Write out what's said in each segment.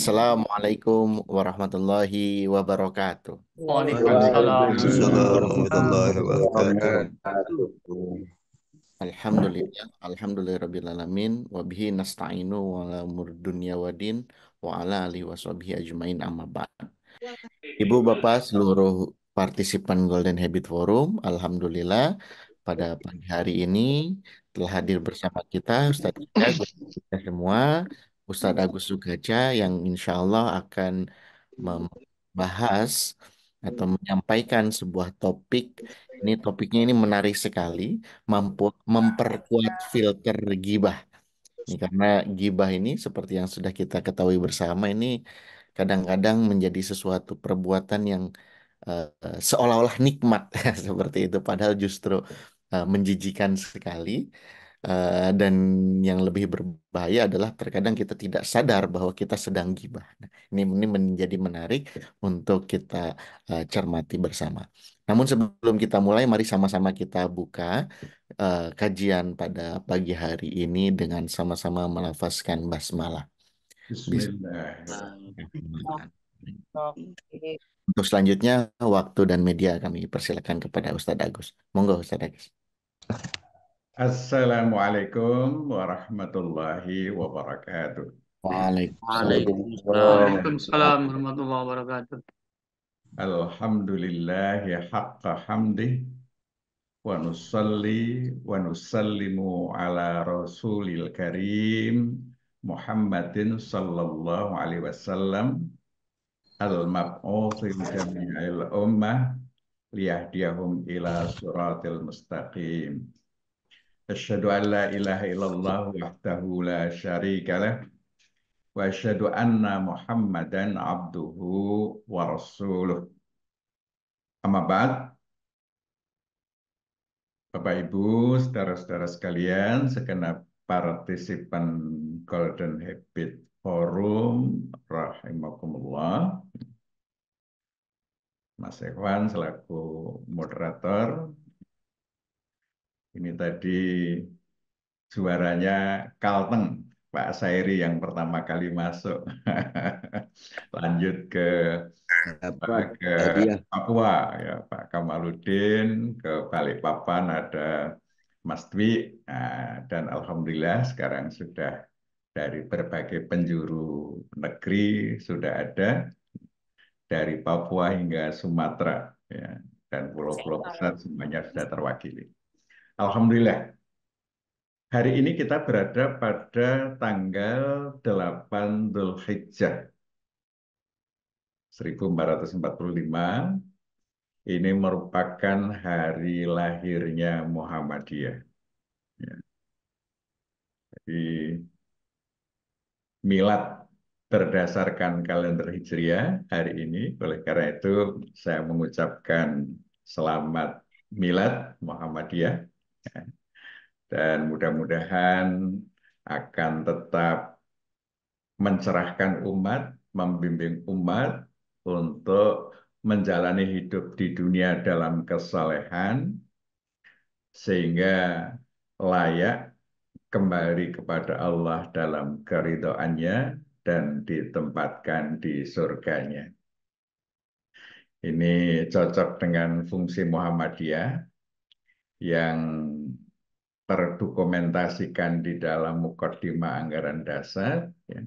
Assalamualaikum warahmatullahi wabarakatuh. Waalaikumsalam Waalaikumsalam warahmatullahi warahmatullahi wabarakatuh. wabarakatuh. Alhamdulillah, alhamdulillahirabbil alamin wa bihi nasta'inu wa ala umur dunya waddin wa ala alihi washabihi ajmain amma ba'd. Ibu bapak seluruh partisipan Golden Habit Forum, alhamdulillah pada pagi hari ini telah hadir bersama kita Ustadz kita, guru kita semua, Ustadz Agus Sugaja yang insya Allah akan membahas atau menyampaikan sebuah topik. Ini topiknya ini menarik sekali, mampu memperkuat filter gibah. Ini karena gibah ini seperti yang sudah kita ketahui bersama ini kadang-kadang menjadi sesuatu perbuatan yang seolah-olah nikmat seperti itu, padahal justru menjijikan sekali. Dan yang lebih berbahaya adalah terkadang kita tidak sadar bahwa kita sedang gibah. Nah, ini menjadi menarik untuk kita cermati bersama. Namun sebelum kita mulai, mari sama-sama kita buka kajian pada pagi hari ini dengan sama-sama melafazkan basmalah. Bismillahirrahmanirrahim. Bismillahirrahmanirrahim. Oke. Untuk selanjutnya, waktu dan media kami persilakan kepada Ustadz Agus. Monggo Ustadz Agus. Assalamualaikum warahmatullahi wabarakatuh. Waalaikumsalam. Waalaikumsalam warahmatullahi wabarakatuh. Alhamdulillahi haqqa hamdih wa nusalli wa nusallimu ala rasulil karim Muhammadin sallallahu alaihi wasallam al-mab'uthi jami'il ummah liyahdiyahum ila suratil mustaqim. Asyhadu an la ilaha illallah wahdahu la syarika lah wa asyhadu anna Muhammadan abduhu wa rasuluh. Amma ba'd, Bapak Ibu, saudara-saudara sekalian, segenap partisipan Golden Habit Forum, rahimakumullah. Mas Ikhwan selaku moderator, ini tadi juaranya Kalteng, Pak Sairi yang pertama kali masuk. Lanjut ke Dapat ke hadiah. Papua, ya Pak Kamaludin, ke Balikpapan ada Mas Dwi, nah, dan Alhamdulillah sekarang sudah dari berbagai penjuru negeri sudah ada, dari Papua hingga Sumatera, ya, dan pulau-pulau besar semuanya sudah terwakili. Alhamdulillah. Hari ini kita berada pada tanggal 8 Dzulhijjah 1445. Ini merupakan hari lahirnya Muhammadiyah. Ya. Jadi milad berdasarkan kalender Hijriah hari ini. Oleh karena itu saya mengucapkan selamat milad Muhammadiyah. Dan mudah-mudahan akan tetap mencerahkan umat, membimbing umat untuk menjalani hidup di dunia dalam kesalehan, sehingga layak kembali kepada Allah dalam keridhaannya dan ditempatkan di surganya. Ini cocok dengan fungsi Muhammadiyah yang terdokumentasikan di dalam Mukaddimah Anggaran Dasar. Ya.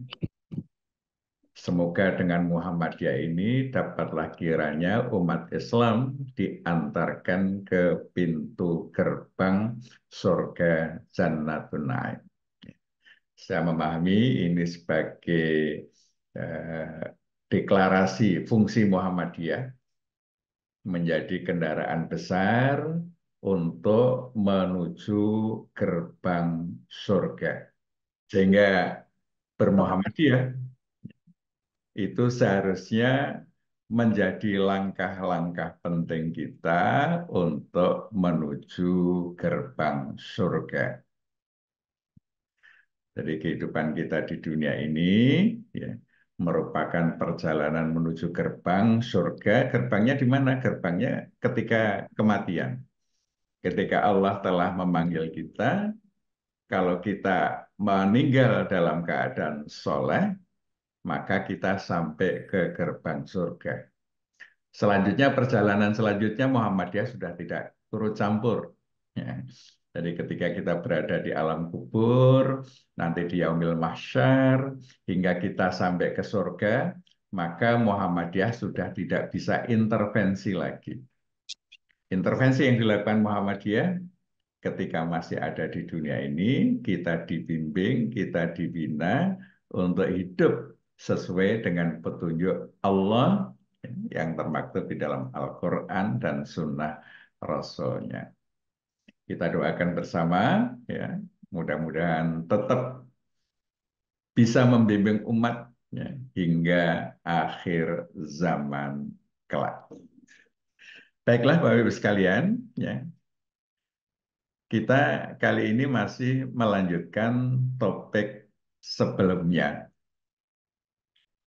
Semoga dengan Muhammadiyah ini dapatlah kiranya umat Islam diantarkan ke pintu gerbang surga Jannatun Naim. Saya memahami ini sebagai deklarasi fungsi Muhammadiyah menjadi kendaraan besar untuk menuju gerbang surga. Sehingga bermuhammadiyah itu seharusnya menjadi langkah-langkah penting kita untuk menuju gerbang surga. Jadi kehidupan kita di dunia ini ya, merupakan perjalanan menuju gerbang surga. Gerbangnya di mana? Gerbangnya ketika kematian. Ketika Allah telah memanggil kita, kalau kita meninggal dalam keadaan soleh, maka kita sampai ke gerbang surga. Selanjutnya perjalanan selanjutnya Muhammadiyah sudah tidak turut campur. Ya. Jadi ketika kita berada di alam kubur, nanti di yaumil mahsyar, hingga kita sampai ke surga, maka Muhammadiyah sudah tidak bisa intervensi lagi. Intervensi yang dilakukan Muhammadiyah ketika masih ada di dunia ini, kita dibimbing, kita dibina untuk hidup sesuai dengan petunjuk Allah yang termaktub di dalam Al-Quran dan Sunnah Rasulnya. Kita doakan bersama, ya, mudah-mudahan tetap bisa membimbing umat ya, hingga akhir zaman kelak. Baiklah, Bapak Ibu sekalian, ya, kita kali ini masih melanjutkan topik sebelumnya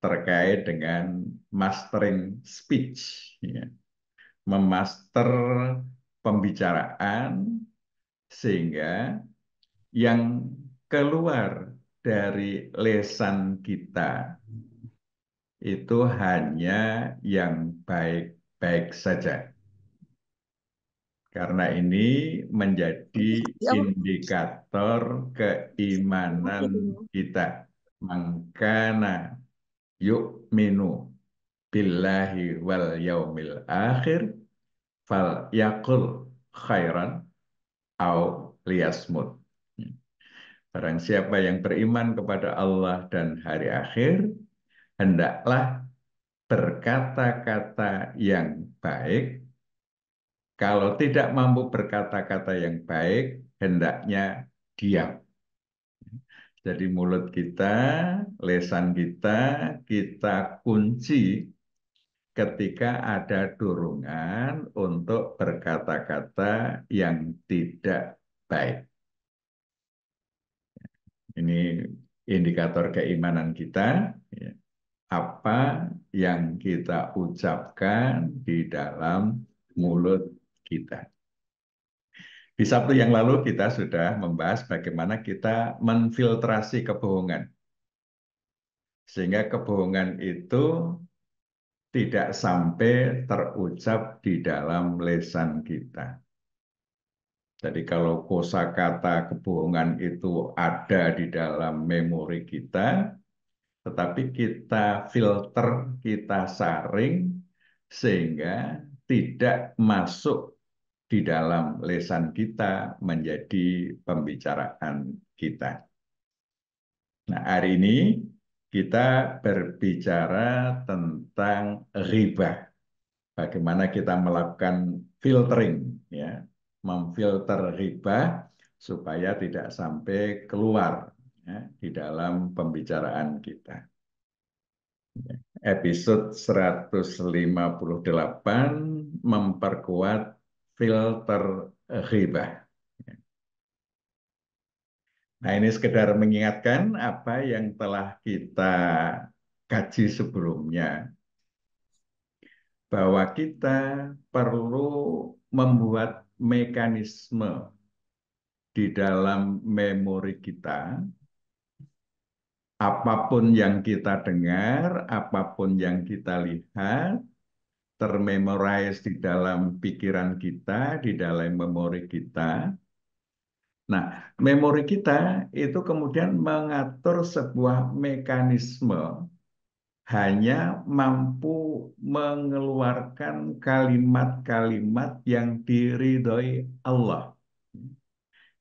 terkait dengan mastering speech, ya. Memaster pembicaraan sehingga yang keluar dari lesan kita itu hanya yang baik-baik saja. Karena ini menjadi indikator keimanan kita. Mangkana yu'minu billahi wal yaumil akhir fal yakul khairan au liyasmut. Barang siapa yang beriman kepada Allah dan hari akhir, hendaklah berkata-kata yang baik. Kalau tidak mampu berkata-kata yang baik, hendaknya diam. Jadi mulut kita, lesan kita, kita kunci ketika ada dorongan untuk berkata-kata yang tidak baik. Ini indikator keimanan kita, ya. Apa yang kita ucapkan di dalam mulut kita. Di Sabtu yang lalu kita sudah membahas bagaimana kita menfiltrasi kebohongan. Sehingga kebohongan itu tidak sampai terucap di dalam lesan kita. Jadi kalau kosakata kebohongan itu ada di dalam memori kita, tetapi kita filter, kita saring, sehingga tidak masuk di dalam lesan kita menjadi pembicaraan kita. Nah, hari ini kita berbicara tentang riba. Bagaimana kita melakukan filtering, ya, memfilter riba supaya tidak sampai keluar ya, di dalam pembicaraan kita. Episode 158 memperkuat filter riba. Nah, ini sekedar mengingatkan apa yang telah kita kaji sebelumnya, bahwa kita perlu membuat mekanisme di dalam memori kita. Apapun yang kita dengar, apapun yang kita lihat, termemorize di dalam pikiran kita, di dalam memori kita. Nah, memori kita itu kemudian mengatur sebuah mekanisme hanya mampu mengeluarkan kalimat-kalimat yang diridhoi Allah.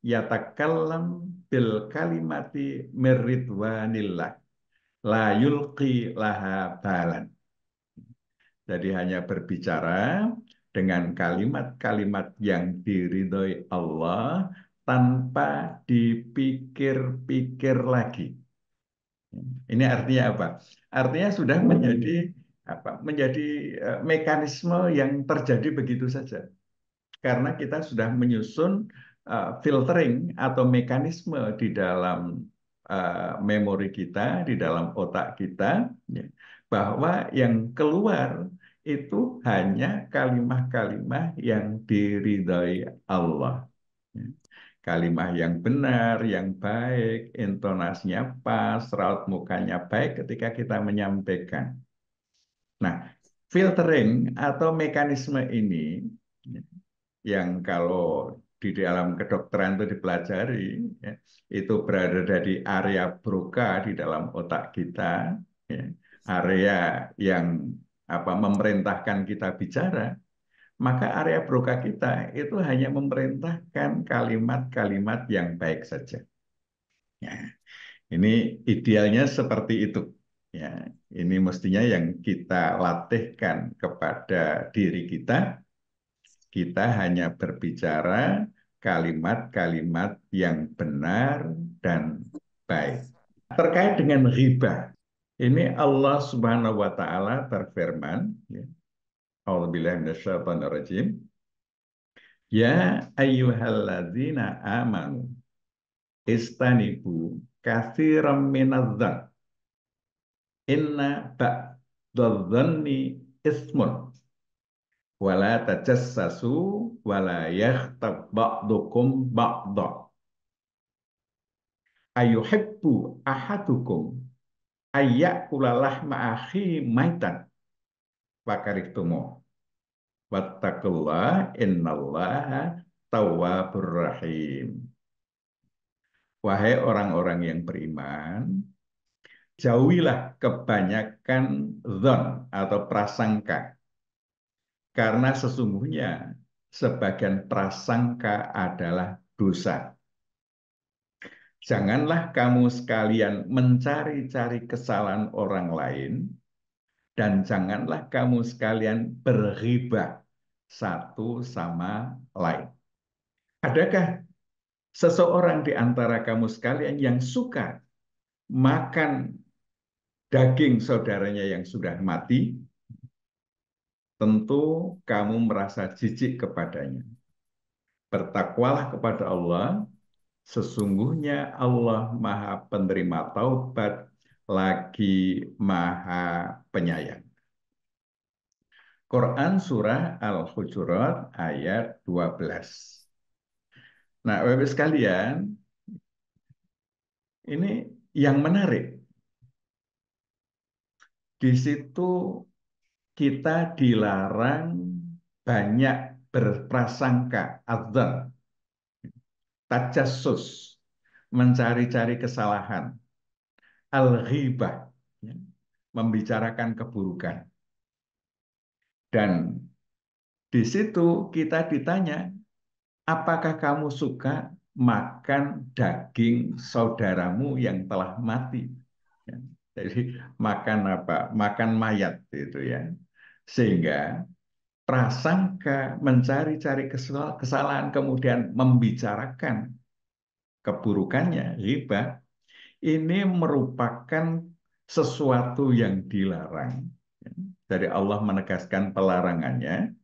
Yatakallam bil kalimati mirridwanillah la yulqi laha balan. Jadi hanya berbicara dengan kalimat-kalimat yang diridhoi Allah tanpa dipikir-pikir lagi. Ini artinya apa? Artinya sudah menjadi apa? Menjadi mekanisme yang terjadi begitu saja. Karena kita sudah menyusun filtering atau mekanisme di dalam memori kita, di dalam otak kita, ya, bahwa yang keluar itu hanya kalimat-kalimat yang diridhai Allah. Ya. Kalimat yang benar, yang baik, intonasinya pas, raut mukanya baik ketika kita menyampaikan. Nah, filtering atau mekanisme ini yang kalau di dalam kedokteran itu dipelajari, ya, itu berada di area broca di dalam otak kita, ya, area yang memerintahkan kita bicara, maka area broca kita itu hanya memerintahkan kalimat-kalimat yang baik saja. Ya, ini idealnya seperti itu. Ya, ini mestinya yang kita latihkan kepada diri kita. Kita hanya berbicara kalimat-kalimat yang benar dan baik. Terkait dengan riba, ini Allah Subhanahu wa taala berfirman, ya, A'udzubillahi minasyaitonirrajim. Ya ayyuhalladzina amanu istanibu katsiran minadz-dzan inna ba'dadz-dzanni ismun wala tajassasu wala yaghtab ba'dukum ba'dha ayuhibbu ahadukum ayyakula lahma akhi maitan fakarihtumu wattaqullah innallaha tawwabur rahim. Wahai orang-orang yang beriman, jauhilah kebanyakan dzan atau prasangka, karena sesungguhnya sebagian prasangka adalah dosa. Janganlah kamu sekalian mencari-cari kesalahan orang lain, dan janganlah kamu sekalian berghibah satu sama lain. Adakah seseorang di antara kamu sekalian yang suka makan daging saudaranya yang sudah mati? Tentu kamu merasa jijik kepadanya. Bertakwalah kepada Allah, sesungguhnya Allah Maha Penerima Taubat, lagi Maha Penyayang. Quran Surah Al-Hujurat ayat 12. Nah, Bapak sekalian, ini yang menarik. Di situ kita dilarang banyak berprasangka, adzan, tajassus, mencari-cari kesalahan, al-ghibah, ya, membicarakan keburukan. Dan di situ kita ditanya, apakah kamu suka makan daging saudaramu yang telah mati? Ya, jadi makan apa? Makan mayat itu ya. Sehingga prasangka, mencari-cari kesalahan, kemudian membicarakan keburukannya, riba, ini merupakan sesuatu yang dilarang. Dari Allah menegaskan pelarangannya,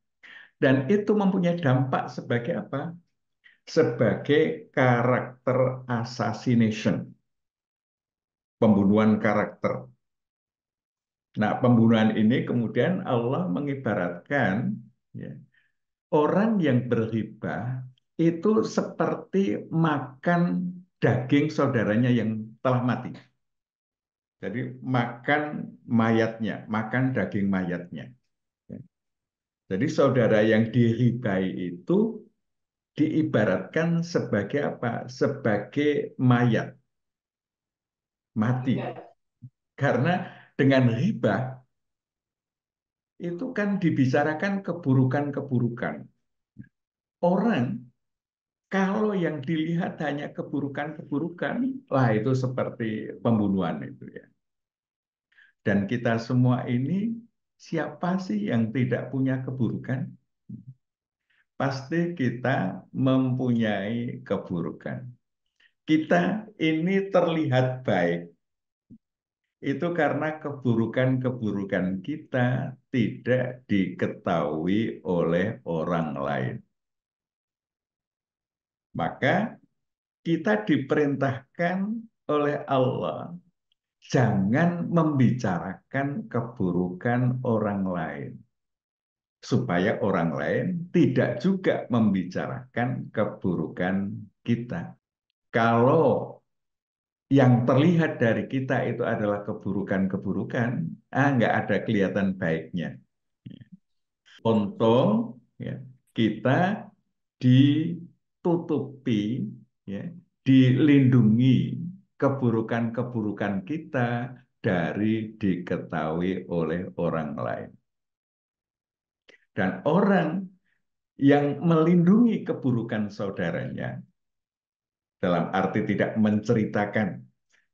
dan itu mempunyai dampak sebagai apa? Sebagai karakter assassination, pembunuhan karakter. Nah, pembunuhan ini kemudian Allah mengibaratkan, ya, orang yang berhibah itu seperti makan daging saudaranya yang telah mati. Jadi makan mayatnya, makan daging mayatnya. Jadi saudara yang diribai itu diibaratkan sebagai apa? Sebagai mayat, mati. Karena dengan riba itu kan dibicarakan keburukan-keburukan. Orang kalau yang dilihat hanya keburukan-keburukan, lah itu seperti pembunuhan itu ya. Dan kita semua ini, siapa sih yang tidak punya keburukan? Pasti kita mempunyai keburukan. Kita ini terlihat baik, itu karena keburukan-keburukan kita tidak diketahui oleh orang lain. Maka kita diperintahkan oleh Allah jangan membicarakan keburukan orang lain, supaya orang lain tidak juga membicarakan keburukan kita. Kalau yang terlihat dari kita itu adalah keburukan-keburukan, nggak ada kelihatan baiknya. Untung ya, kita ditutupi, ya, dilindungi keburukan-keburukan kita dari diketahui oleh orang lain. Dan orang yang melindungi keburukan saudaranya, dalam arti tidak menceritakan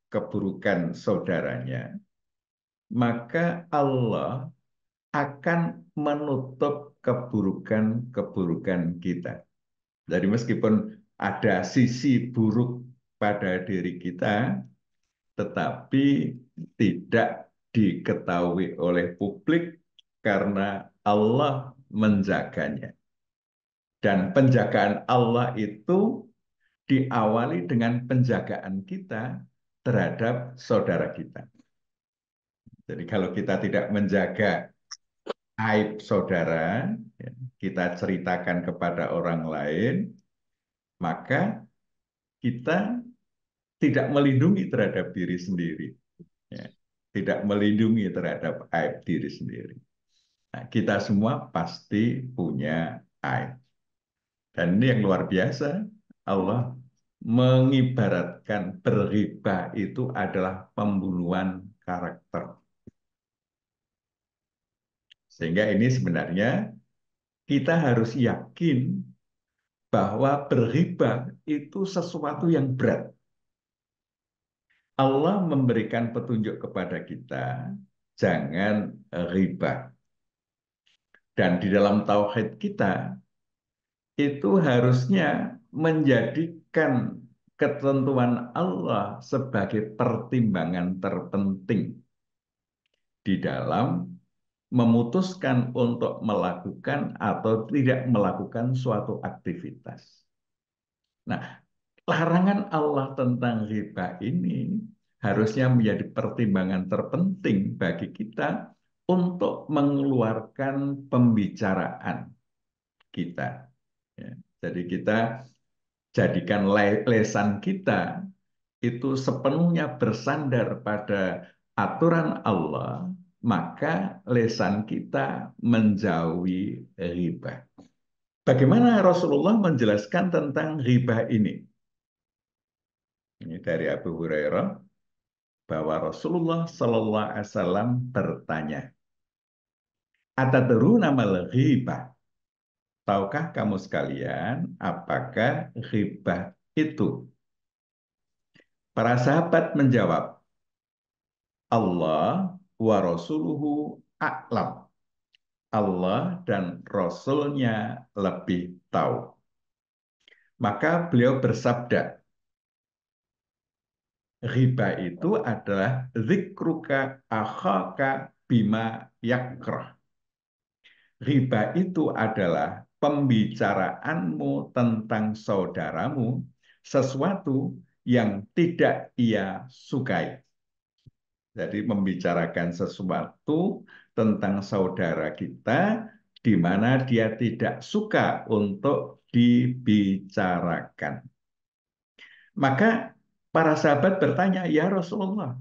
keburukan saudaranya, maka Allah akan menutup keburukan-keburukan kita. Jadi meskipun ada sisi buruk pada diri kita, tetapi tidak diketahui oleh publik karena Allah menjaganya. Dan penjagaan Allah itu diawali dengan penjagaan kita terhadap saudara kita. Jadi kalau kita tidak menjaga aib saudara, ya, kita ceritakan kepada orang lain, maka kita tidak melindungi terhadap diri sendiri. Ya. Tidak melindungi terhadap aib diri sendiri. Nah, kita semua pasti punya aib. Dan ini yang luar biasa, Allah mengibaratkan berghibah itu adalah pembunuhan karakter. Sehingga ini sebenarnya kita harus yakin bahwa berghibah itu sesuatu yang berat. Allah memberikan petunjuk kepada kita, jangan ghibah. Dan di dalam tauhid kita, itu harusnya menjadikan ketentuan Allah sebagai pertimbangan terpenting di dalam memutuskan untuk melakukan atau tidak melakukan suatu aktivitas. Nah, larangan Allah tentang riba ini harusnya menjadi pertimbangan terpenting bagi kita untuk mengeluarkan pembicaraan kita. Ya, jadi kita jadikan lesan kita itu sepenuhnya bersandar pada aturan Allah, maka lesan kita menjauhi riba. Bagaimana Rasulullah menjelaskan tentang riba ini? Ini dari Abu Hurairah bahwa Rasulullah Shallallahu Alaihi Wasallam bertanya, "Atadruna mal ghibah?" Tahukah kamu sekalian apakah ghibah itu? Para sahabat menjawab, Allah wa rasuluhu a'lam. Allah dan Rasulnya lebih tahu. Maka beliau bersabda, riba itu adalah zikruka akhaka bima yakrah. Riba itu adalah pembicaraanmu tentang saudaramu sesuatu yang tidak ia sukai. Jadi membicarakan sesuatu tentang saudara kita di mana dia tidak suka untuk dibicarakan. Maka para sahabat bertanya, "Ya Rasulullah,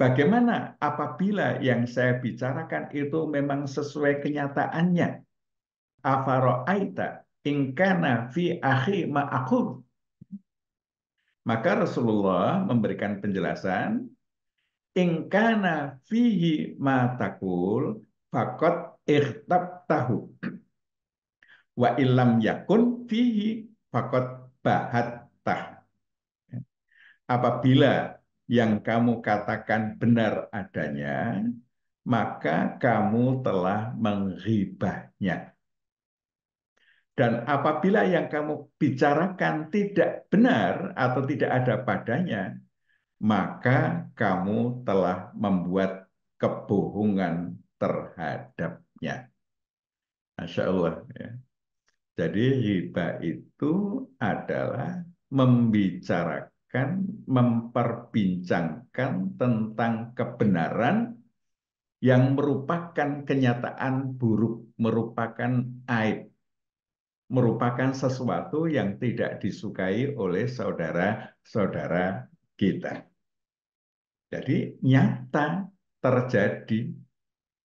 bagaimana apabila yang saya bicarakan itu memang sesuai kenyataannya? Afara'aita in kana fi akhi ma aqul?" Maka Rasulullah memberikan penjelasan, in kana fihi ma taqul faqad ikhtabtahu wa illam yakun fihi faqad bahattah. Apabila yang kamu katakan benar adanya, maka kamu telah menghibahnya. Dan apabila yang kamu bicarakan tidak benar atau tidak ada padanya, maka kamu telah membuat kebohongan terhadapnya. Masya Allah. Ya. Jadi riba itu adalah membicarakan, memperbincangkan tentang kebenaran yang merupakan kenyataan buruk, merupakan aib. merupakan sesuatu yang tidak disukai oleh saudara-saudara kita. Jadi nyata terjadi,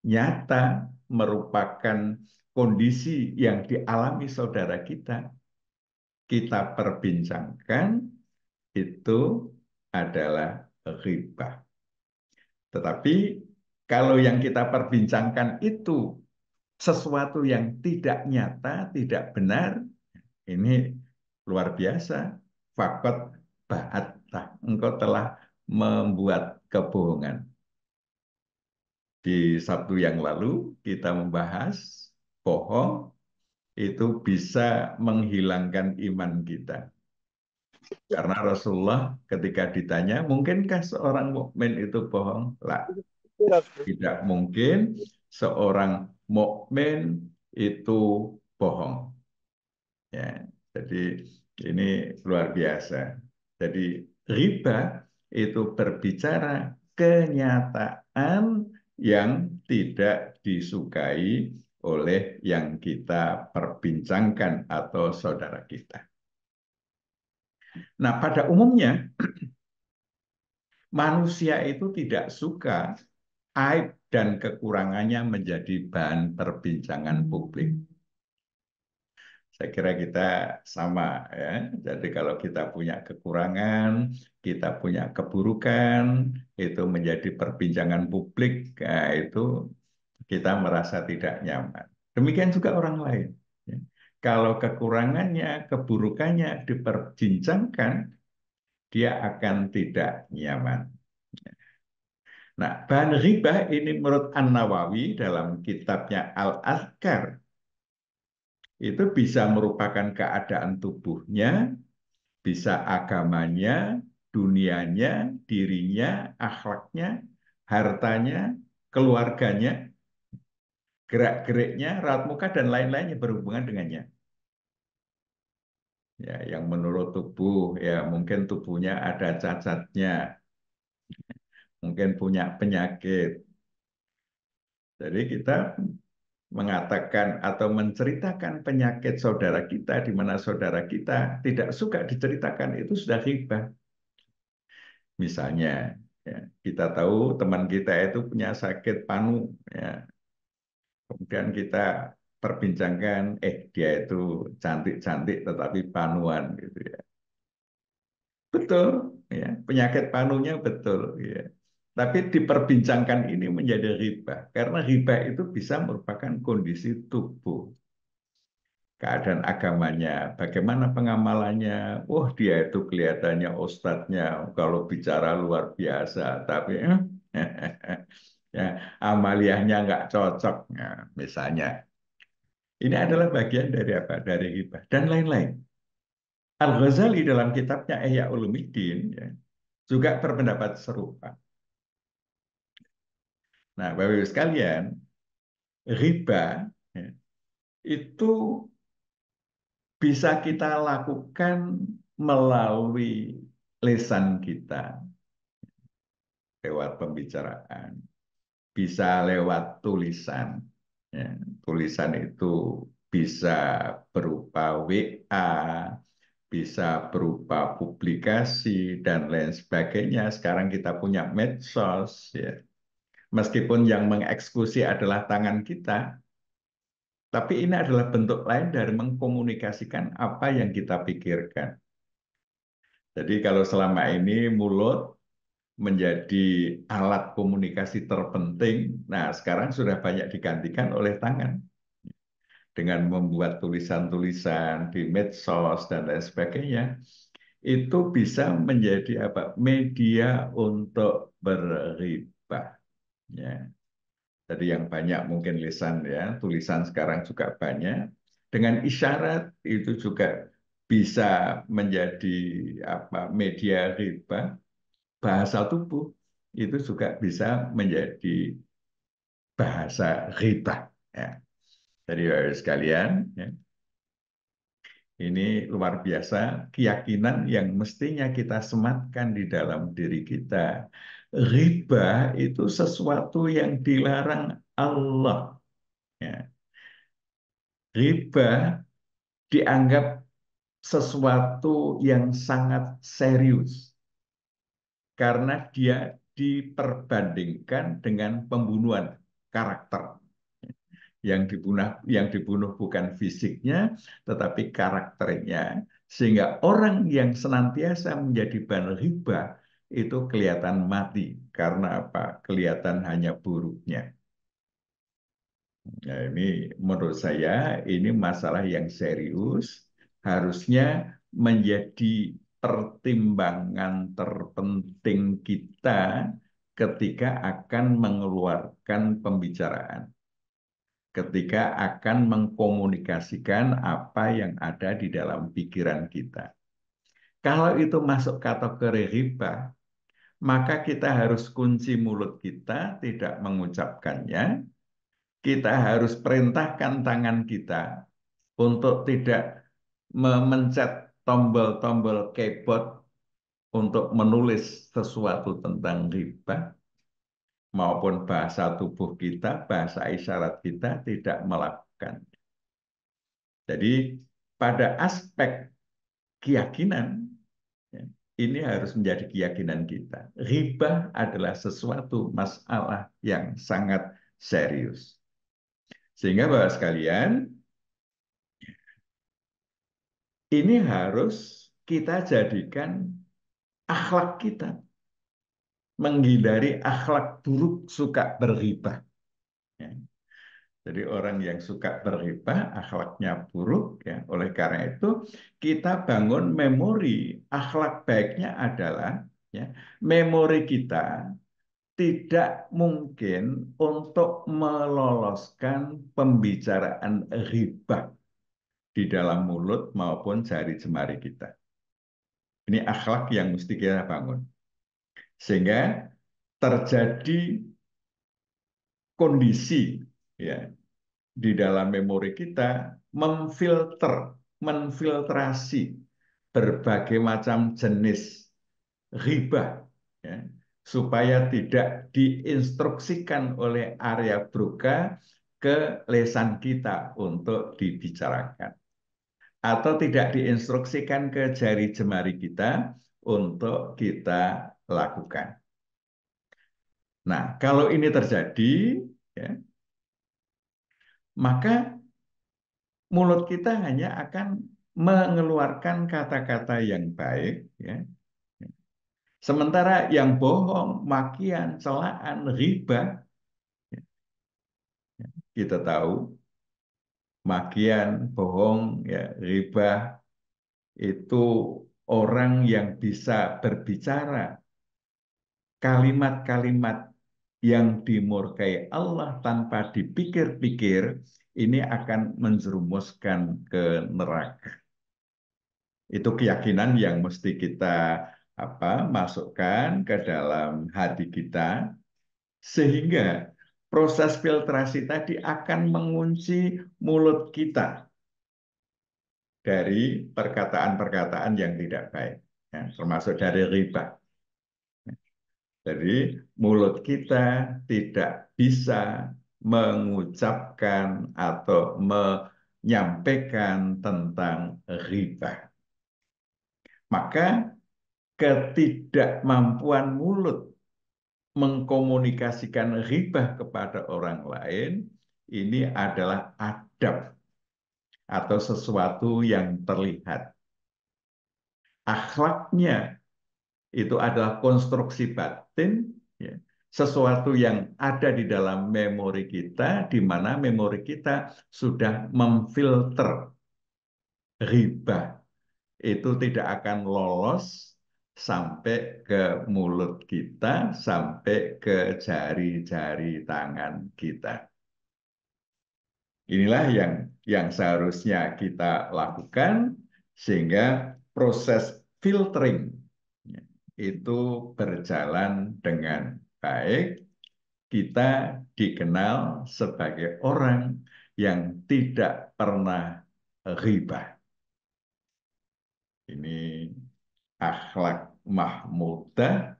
nyata merupakan kondisi yang dialami saudara kita perbincangkan, itu adalah ghibah. Tetapi kalau yang kita perbincangkan itu sesuatu yang tidak nyata, tidak benar, ini luar biasa. Fakot ba'attah, engkau telah membuat kebohongan. Di Sabtu yang lalu kita membahas bohong itu bisa menghilangkan iman kita. Karena Rasulullah ketika ditanya, mungkinkah seorang mukmin itu bohong? Lah, tidak mungkin seorang mukmin itu bohong. Ya, jadi ini luar biasa. Jadi riba itu berbicara kenyataan yang tidak disukai oleh yang kita perbincangkan atau saudara kita. Nah, pada umumnya manusia itu tidak suka aib dan kekurangannya menjadi bahan perbincangan publik. Saya kira kita sama ya. Jadi kalau kita punya kekurangan, kita punya keburukan, itu menjadi perbincangan publik, nah, itu kita merasa tidak nyaman. Demikian juga orang lain. Ya. Kalau kekurangannya, keburukannya diperbincangkan, dia akan tidak nyaman. Nah, bahan ribah ini menurut An-Nawawi dalam kitabnya Al-Azkar, itu bisa merupakan keadaan tubuhnya, bisa agamanya, dunianya, dirinya, akhlaknya, hartanya, keluarganya, gerak-geriknya, raut muka, dan lain-lain yang berhubungan dengannya. Ya, yang menurut tubuh, ya mungkin tubuhnya ada cacatnya, mungkin punya penyakit. Jadi kita mengatakan atau menceritakan penyakit saudara kita, di mana saudara kita tidak suka diceritakan, itu sudah riba. Misalnya, ya, kita tahu teman kita itu punya sakit panu, ya. Kemudian kita perbincangkan, dia itu cantik-cantik tetapi panuan, gitu ya. Betul, ya, penyakit panunya betul, ya. Tapi diperbincangkan ini menjadi riba, karena riba itu bisa merupakan kondisi tubuh. Keadaan agamanya, bagaimana pengamalannya. Oh, dia itu kelihatannya ustadznya kalau bicara luar biasa, tapi ya, amaliyahnya nggak cocok. Nah, misalnya, ini adalah bagian dari apa? Dari hibah dan lain-lain. Al-Ghazali dalam kitabnya Ihya Ulumuddin ya, juga berpendapat serupa. Nah, Bapak Ibu sekalian, riba ya, itu bisa kita lakukan melalui lisan kita, lewat pembicaraan, bisa lewat tulisan. Ya, tulisan itu bisa berupa WA, bisa berupa publikasi, dan lain sebagainya. Sekarang kita punya medsos. Ya. Meskipun yang mengeksekusi adalah tangan kita, tapi ini adalah bentuk lain dari mengkomunikasikan apa yang kita pikirkan. Jadi kalau selama ini mulut menjadi alat komunikasi terpenting, nah sekarang sudah banyak digantikan oleh tangan. Dengan membuat tulisan-tulisan di medsos dan lain sebagainya, itu bisa menjadi apa? Media untuk berriba. Ya. Jadi yang banyak mungkin lisan ya, tulisan sekarang juga banyak. Dengan isyarat itu juga bisa menjadi apa? Media riba. Bahasa tubuh itu juga bisa menjadi bahasa riba. Ya. Jadi sekalian, ya, ini luar biasa keyakinan yang mestinya kita sematkan di dalam diri kita. Riba itu sesuatu yang dilarang Allah. Ya. Riba dianggap sesuatu yang sangat serius karena dia diperbandingkan dengan pembunuhan karakter. Yang dibunuh bukan fisiknya, tetapi karakternya. Sehingga orang yang senantiasa menjadi bahan riba itu kelihatan mati. Karena apa? Kelihatan hanya buruknya. Nah, ini menurut saya ini masalah yang serius, harusnya menjadi pertimbangan terpenting kita ketika akan mengeluarkan pembicaraan, ketika akan mengkomunikasikan apa yang ada di dalam pikiran kita. Kalau itu masuk kategori riba, maka kita harus kunci mulut kita, tidak mengucapkannya. Kita harus perintahkan tangan kita untuk tidak memencet tombol-tombol keyboard untuk menulis sesuatu tentang riba, maupun bahasa tubuh kita, bahasa isyarat kita tidak melakukan. Jadi pada aspek keyakinan, ya, ini harus menjadi keyakinan kita. Riba adalah sesuatu masalah yang sangat serius. Sehingga Bapak sekalian, ini harus kita jadikan akhlak kita, menghindari akhlak buruk suka berriba. Ya. Jadi orang yang suka berriba, akhlaknya buruk. Ya. Oleh karena itu, kita bangun memori. Akhlak baiknya adalah ya, memori kita tidak mungkin untuk meloloskan pembicaraan riba di dalam mulut maupun jari jemari kita. Ini akhlak yang mesti kita bangun. Sehingga terjadi kondisi ya di dalam memori kita memfiltrasi berbagai macam jenis riba ya, supaya tidak diinstruksikan oleh area broca ke lesan kita untuk dibicarakan, atau tidak diinstruksikan ke jari jemari kita untuk kita lakukan. Nah, kalau ini terjadi, ya, maka mulut kita hanya akan mengeluarkan kata-kata yang baik, ya. Sementara yang bohong, makian, celaan, riba, ya, kita tahu makian, bohong, ya, riba itu orang yang bisa berbicara kalimat-kalimat yang dimurkai Allah tanpa dipikir-pikir, ini akan menjerumuskan ke neraka. Itu keyakinan yang mesti kita masukkan ke dalam hati kita, sehingga proses filtrasi tadi akan mengunci mulut kita dari perkataan-perkataan yang tidak baik, ya, termasuk dari riba. Jadi mulut kita tidak bisa mengucapkan atau menyampaikan tentang riba. Maka ketidakmampuan mulut mengkomunikasikan riba kepada orang lain ini adalah adab atau sesuatu yang terlihat. Akhlaknya itu adalah konstruksi batin, ya, sesuatu yang ada di dalam memori kita, di mana memori kita sudah memfilter riba. Itu tidak akan lolos sampai ke mulut kita, sampai ke jari-jari tangan kita. Inilah yang seharusnya kita lakukan, sehingga proses filtering itu berjalan dengan baik. Kita dikenal sebagai orang yang tidak pernah riba. Ini akhlak mahmudah.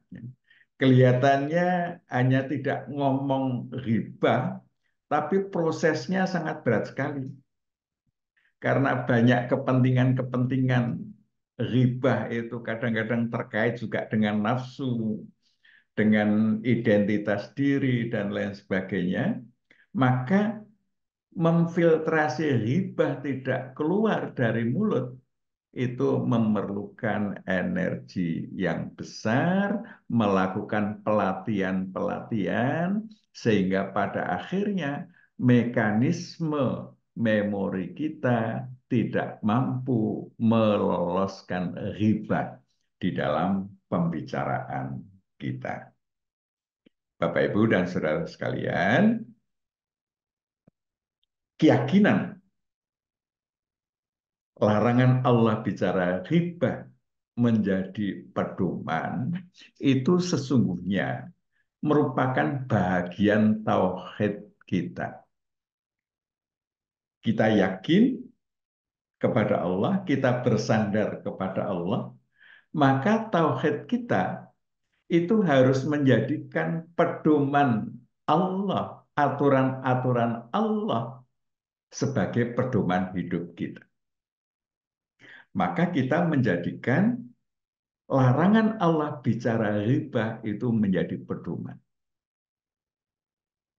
Kelihatannya hanya tidak ngomong riba, tapi prosesnya sangat berat sekali. karena banyak kepentingan-kepentingan. Ribah itu kadang-kadang terkait juga dengan nafsu, dengan identitas diri, dan lain sebagainya. Maka memfiltrasi ribah tidak keluar dari mulut itu memerlukan energi yang besar, melakukan pelatihan-pelatihan, sehingga pada akhirnya mekanisme memori kita tidak mampu meloloskan riba di dalam pembicaraan kita. Bapak, Ibu, dan saudara sekalian, keyakinan larangan Allah bicara riba menjadi pedoman itu sesungguhnya merupakan bagian tauhid kita. Kita yakin kepada Allah, kita bersandar kepada Allah, maka tauhid kita itu harus menjadikan pedoman Allah, aturan-aturan Allah sebagai pedoman hidup kita. Maka kita menjadikan larangan Allah bicara riba itu menjadi pedoman.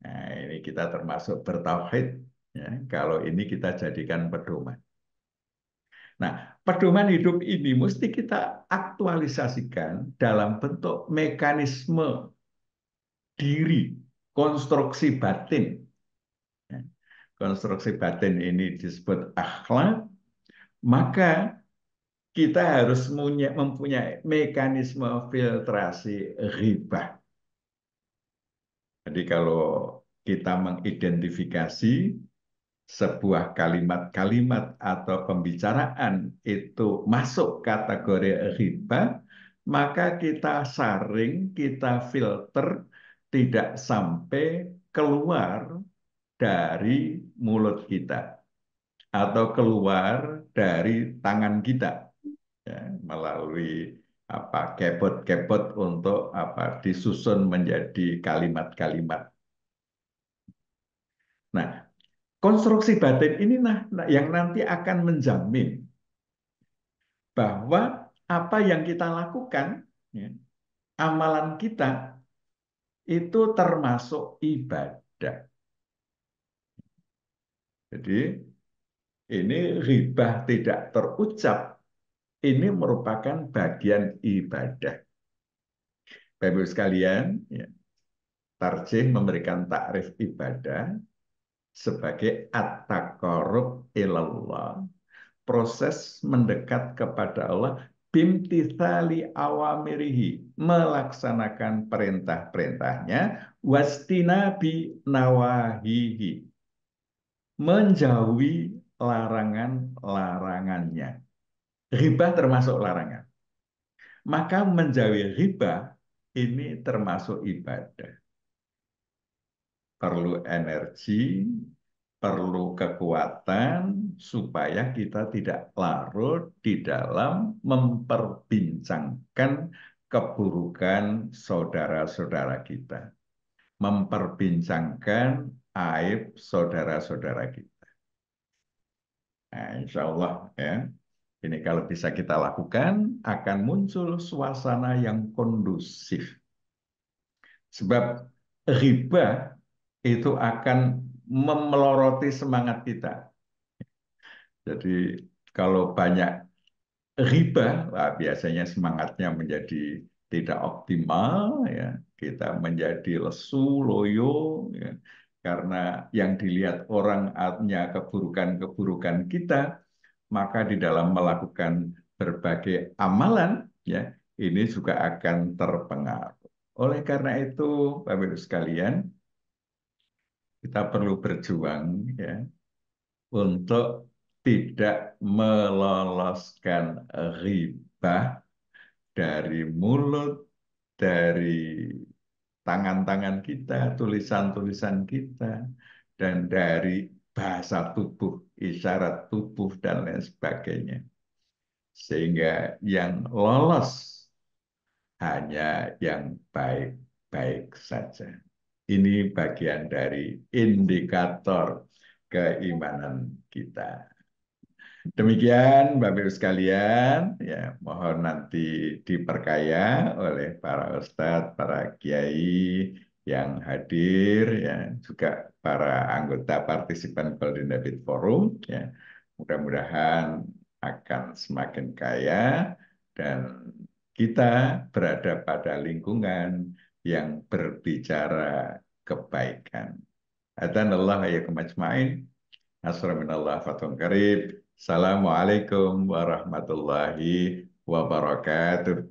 Nah, ini kita termasuk bertauhid, ya, kalau ini kita jadikan pedoman. Nah, pedoman hidup ini mesti kita aktualisasikan dalam bentuk mekanisme diri, konstruksi batin. Ya, konstruksi batin ini disebut akhlak, maka kita harus mempunyai mekanisme filtrasi riba. Jadi kalau kita mengidentifikasi sebuah kalimat-kalimat atau pembicaraan itu masuk kategori riba, maka kita saring, kita filter, tidak sampai keluar dari mulut kita atau keluar dari tangan kita, ya, melalui kepot-kepot untuk disusun menjadi kalimat-kalimat. Nah, konstruksi batin ini yang nanti akan menjamin bahwa apa yang kita lakukan, ya, amalan kita itu termasuk ibadah. Jadi ini riba tidak terucap, ini merupakan bagian ibadah. Bapak-Ibu sekalian, ya, Tarjih memberikan takrif ibadah sebagai at-taqarrub ilallah, proses mendekat kepada Allah bimtithali awamirihi, melaksanakan perintah-perintahnya, wastinabi nawahihi, menjauhi larangan-larangannya. Riba termasuk larangan. Maka menjauhi riba ini termasuk ibadah. Perlu energi, perlu kekuatan supaya kita tidak larut di dalam memperbincangkan keburukan saudara-saudara kita, memperbincangkan aib saudara-saudara kita. Nah, insya Allah, ya, ini kalau bisa kita lakukan akan muncul suasana yang kondusif. Sebab riba itu akan memeloroti semangat kita. Jadi kalau banyak riba, biasanya semangatnya menjadi tidak optimal, ya. Kita menjadi lesu, loyo, ya. Karena yang dilihat orang artinya keburukan-keburukan kita, maka di dalam melakukan berbagai amalan, ya, ini juga akan terpengaruh. Oleh karena itu, Bapak Ibu sekalian, kita perlu berjuang, ya, untuk tidak meloloskan riba dari mulut, dari tangan-tangan kita, tulisan-tulisan kita, dan dari bahasa tubuh, isyarat tubuh, dan lain sebagainya. Sehingga yang lolos hanya yang baik-baik saja. Ini bagian dari indikator keimanan kita. Demikian Bapak Ibu sekalian, ya mohon nanti diperkaya oleh para ustadz, para kiai yang hadir, ya juga para anggota partisipan Golden David Forum, ya mudah-mudahan akan semakin kaya dan kita berada pada lingkungan yang berbicara kebaikan. Adanallah ya kemajmain. Asra minallah fatun karib. Assalamualaikum warahmatullahi wabarakatuh.